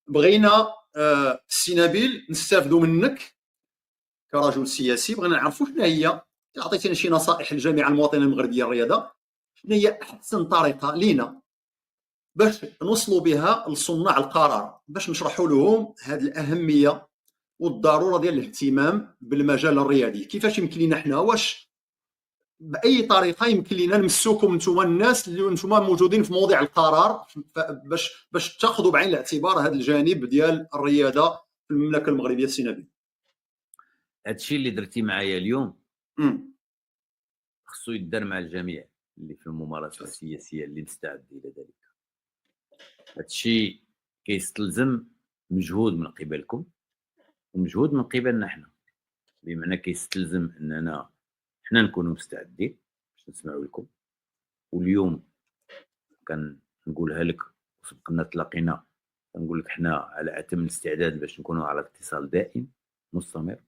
بغينا السي نبيل نستافدوا منك كرجل سياسي، بغينا نعرفوا شنو هي، عطيتينا شي نصائح لجميع المواطنين المغربيه الرياضه، شنو هي احسن طريقه لينا باش نوصلوا بها لصناع القرار، باش نشرحوا لهم هذه الاهميه والضروره ديال الاهتمام بالمجال الرياضي. كيفاش يمكن لنا حنا، واش باي طريقه يمكن لنا نمسوكم نتوما الناس اللي نتوما موجودين في مواضيع القرار باش تاخذوا بعين الاعتبار هذا الجانب ديال الرياضه في المملكه المغربيه؟ سي نبيل، هادشي اللي درتي معايا اليوم خصو يدار مع الجميع اللي في الممارسه السياسيه اللي مستعد الى ذلك. هادشي كيستلزم مجهود من قبلكم ومجهود من قبلنا حنا، بمعنى كيستلزم اننا حنا نكونوا مستعدين باش نسمعوا لكم. واليوم كنقولها لك وسبقنا تلاقينا، كنقول لك حنا على اتم الاستعداد باش نكونوا على اتصال دائم مستمر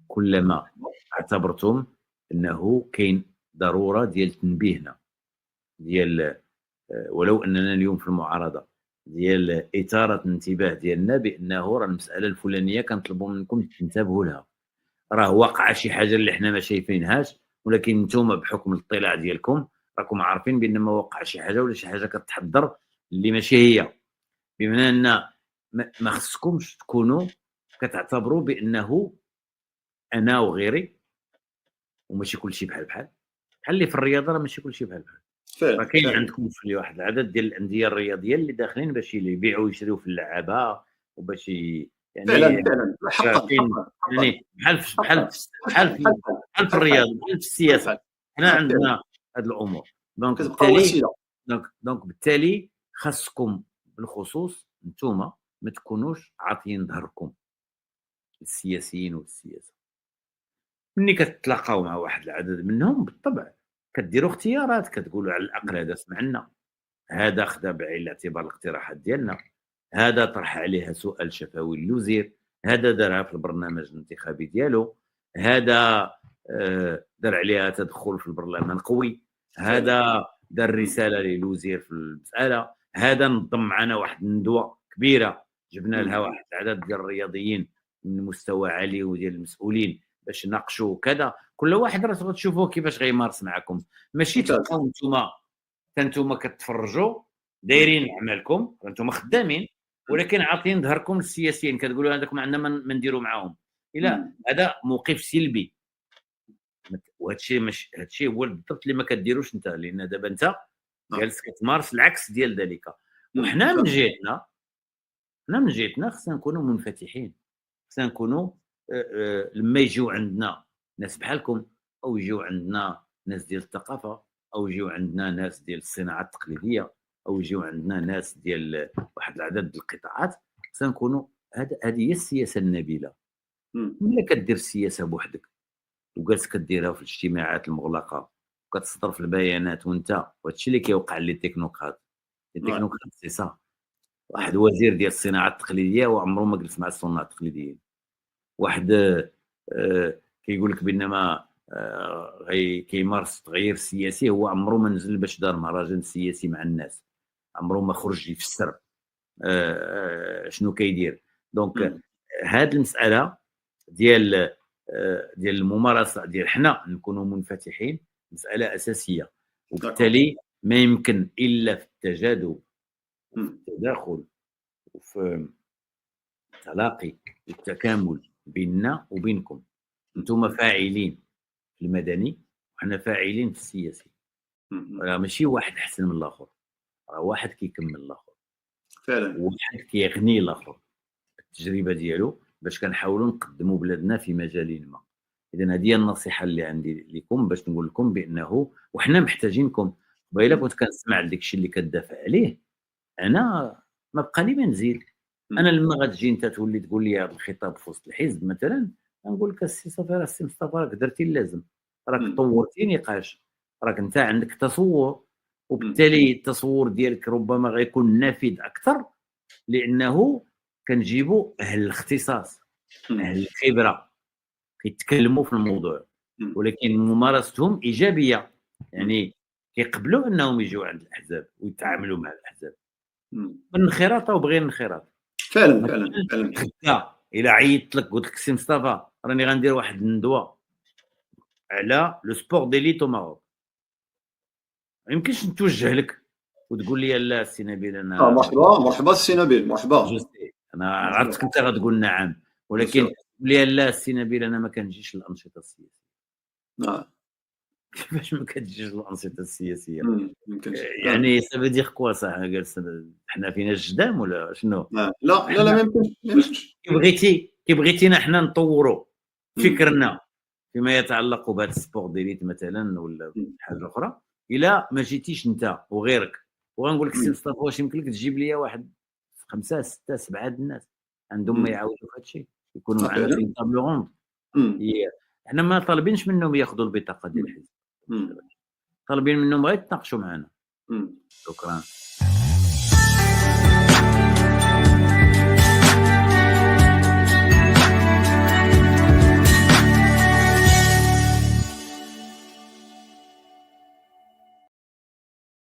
كلما اعتبرتم انه كاين ضروره ديال تنبيهنا ديال ولو اننا اليوم في المعارضه ديال اثاره الانتباه ديالنا بانه راه المساله الفلانيه كنطلبوا منكم تنتبهوا لها، راه واقعه شي حاجه اللي حنا ما شايفينهاش، ولكن نتوما بحكم الاطلاع ديالكم راكم عارفين بان ما وقع شي حاجه ولا شي حاجه كتحضر اللي ماشي هي. بمعنى ان ما خصكمش تكونوا كتعتبروا بانه انا وغيري وماشي كلشي بحال اللي في الرياضه، راه ماشي كلشي بحال راه كاين عندكم في واحد العدد ديال الانديه الرياضيه اللي داخلين باش يبيعوا ويشريوا في اللعابه وباش يعني فعلا حقا يعني بحال في الرياضه، بحال في السياسه، حنا عندنا هاد الامور. دونك بالتالي خاصكم بالخصوص نتوما ما تكونوش عاطيين ظهركم للسياسيين والسياسه. ملي كتتلاقاو مع واحد العدد منهم بالطبع كديروا اختيارات، كتقولوا على الاقل هذا سمعنا، هذا خدا بعين الاعتبار الاقتراحات ديالنا، هذا طرح عليها سؤال شفوي للوزير، هذا دارها في البرنامج الانتخابي ديالو، هذا دار عليها تدخل في البرلمان قوي، هذا دار رساله للوزير في المساله، هذا نظم معنا واحد الندوه كبيره جبنا لها واحد العدد ديال الرياضيين من مستوى عالي وديال المسؤولين باش ناقشوا كذا. كل واحد راه تشوفوه كيفاش غيمارس معكم، ماشي تبقاو نتوما كتفرجوا دايرين اعمالكم، انتم خدامين ولكن عاطين ظهركم للسياسيين، كتقولوا هذاك ما عندنا ما نديروا معاهم. لا، هذا موقف سلبي، وهادشي ماشي هادشي هو بالضبط اللي ما كديروش انت، لان دابا انت جالس كتمارس العكس ديال ذلك. وحنا من جهتنا خصنا نكونوا منفتحين، خصنا نكونوا لما يجيو عندنا ناس بحالكم او يجيو عندنا ناس ديال الثقافه او يجيو عندنا ناس ديال الصناعه التقليديه او يجيو عندنا ناس ديال واحد العدد ديال القطاعات، خصنا نكونوا هذه هي السياسه النبيله. ملي كدير السياسه بوحدك وجالس كديرها في الاجتماعات المغلقه وكتصدر في البيانات وانت، وهادشي اللي كيوقع لي التكنوقراط سي صا. واحد وزير ديال الصناعه التقليديه وعمره ما جلس مع الصناع التقليديين، واحد كيقول لك بانما كيمارس التغيير السياسي، هو عمره ما نزل باش دار مهرجان سياسي مع الناس، عمره ما خرج يفسر شنو كيدير. دونك هاد المساله ديال الممارسه ديال حنا نكونوا منفتحين مساله اساسيه، وبالتالي ما يمكن الا في التجاذب وفي التداخل وفي التلاقي والتكامل بيننا وبينكم. انتم فاعلين في المدني وحنا فاعلين في السياسي، راه ماشي واحد احسن من الاخر، راه واحد كيكمل الاخر فعلا، وواحد كيغني الاخر بالتجربه ديالو باش كنحاولوا نقدموا بلادنا في مجال ما. اذا هذه هي النصيحه اللي عندي لكم باش نقول لكم بانه وحنا محتاجينكم. قبيله كنت كنسمع داك الشيء اللي كتدافع عليه، انا ما بقى لي ما نزيد. انا لما غتجي انت تولي تقول لي هذا الخطاب في وسط الحزب مثلا، نقول لك السي صافي راه السي مصطفى راك درتي اللازم، راك طورتي نقاش، راك انت عندك تصور، وبالتالي التصور ديالك ربما غيكون نافذ اكثر لانه كنجيبوا اهل الاختصاص اهل الخبره كيتكلموا في الموضوع، ولكن ممارستهم ايجابيه، يعني كيقبلوا انهم يجوا عند الاحزاب ويتعاملوا مع الاحزاب بالانخراط او بغير الانخراط. فعلا ما فعلا كانش فعلا. غدا الا عيطت لك قلت لك سي مصطفى راني غندير واحد الندوه على لو سبور ديليت او ماروك، ما يمكنش نتوجه لك وتقول لي لا سي نبيل انا مرحبا مرحبا السي نبيل، مرحبا جو سي انا مرحبا. عرفتك انت غتقول نعم، بيان ولكن سور. تقول لي لا سي نبيل انا ما كنجيش للانشطه السياسيه. كيفاش ما كتجيش للانشطه السياسيه؟ يمكنش. يعني ça veut dire quoi ça جالس حنا فينا الجدام ولا شنو؟ لا لا لا، حنا ما يمكنش ما واش يمكنش. كي بغيتينا حنا نطوروا مم. فكرنا فيما يتعلق بهذا السبور ديليت مثلا ولا مم. حاجه اخرى، الا ما جيتيش انت وغيرك وغنقول لك سي مم. مصطفى واش يمكن لك تجيب لي واحد 5 6 7 الناس عندهم ما مم. يعاودوا في هذا الشيء يكونوا معنا فعلا. في طابلو روند. مم. هي حنا ما طالبينش منهم ياخذوا البطاقه ديال مم. الحزب، مم. طالبين منهم غير يتناقشوا معنا. مم. شكرا.